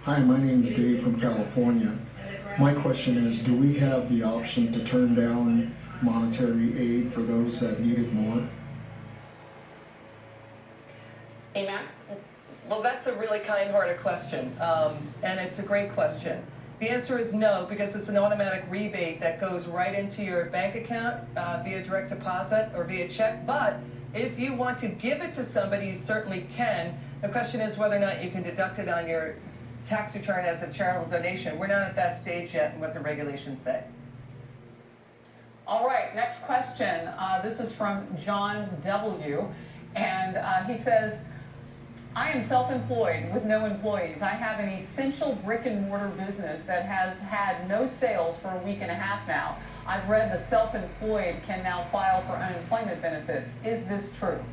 Hi, my name is Dave from California. My question is, do we have the option to turn down monetary aid for those that need it more? AMAC? Well, that's a really kind-hearted question, and it's a great question. The answer is no, because it's an automatic rebate that goes right into your bank account via direct deposit or via check. But if you want to give it to somebody, you certainly can. The question is whether or not you can deduct it on your tax return as a charitable donation. We're not at that stage yet in what the regulations say. All right, next question. This is from John W. And he says, I am self-employed with no employees. I have an essential brick and mortar business that has had no sales for a week and a half now. I've read the self-employed can now file for unemployment benefits. Is this true?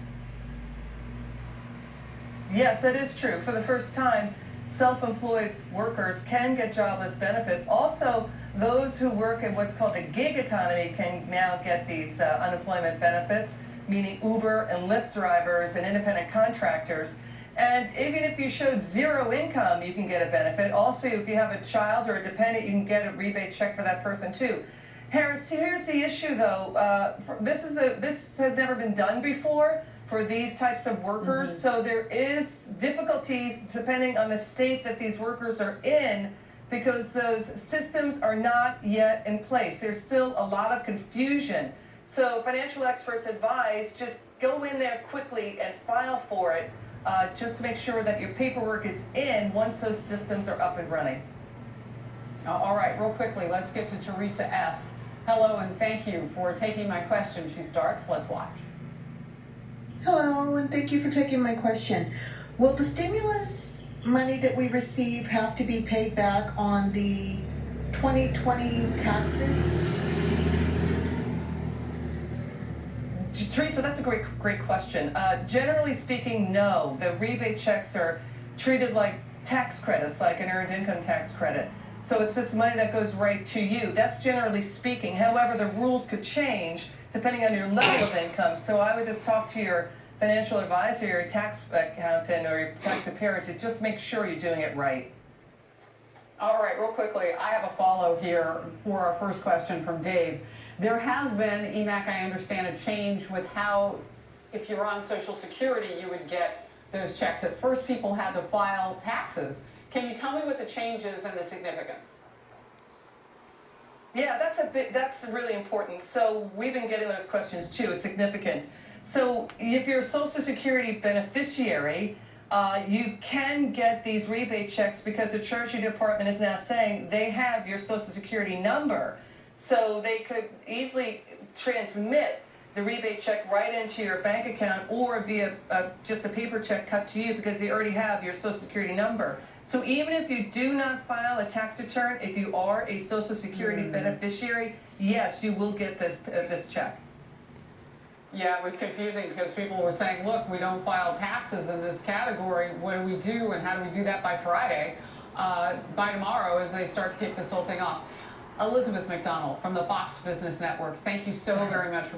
Yes, it is true. For the first time, self-employed workers can get jobless benefits. Also, those who work in what's called the gig economy can now get these unemployment benefits, meaning Uber and Lyft drivers and independent contractors. And even if you showed zero income, you can get a benefit. Also, if you have a child or a dependent, you can get a rebate check for that person too. Harris, here's the issue though. This has never been done before for these types of workers. So there is difficulties depending on the state that these workers are in, because those systems are not yet in place. There's still a lot of confusion. So financial experts advise just go in there quickly and file for it, just to make sure that your paperwork is in once those systems are up and running. All right, real quickly, let's get to Teresa S. Hello, and thank you for taking my question. She starts. Let's watch. Hello, and thank you for taking my question. Will the stimulus money that we receive have to be paid back on the 2020 taxes? Teresa, that's a great question. Generally speaking, no. The rebate checks are treated like tax credits, like an earned income tax credit. So it's just money that goes right to you. That's generally speaking. However, the rules could change depending on your level of income. So I would just talk to your financial advisor, your tax accountant, or your tax preparer to just make sure you're doing it right. All right, real quickly, I have a follow here for our first question from Dave. There has been, EMAC, I understand, a change with how, if you're on Social Security, you would get those checks. At first, people had to file taxes. Can you tell me what the change is and the significance? Yeah, that's really important. So we've been getting those questions too. It's significant. So if you're a Social Security beneficiary, you can get these rebate checks because the Treasury Department is now saying they have your Social Security number. So they could easily transmit the rebate check right into your bank account or via just a paper check cut to you, because they already have your Social Security number. So even if you do not file a tax return, if you are a Social Security beneficiary, yes, you will get this check. Yeah, it was confusing because people were saying, look, we don't file taxes in this category. What do we do, and how do we do that by Friday? By tomorrow, as they start to kick this whole thing off. Elizabeth McDonald from the Fox Business Network, thank you so very much for being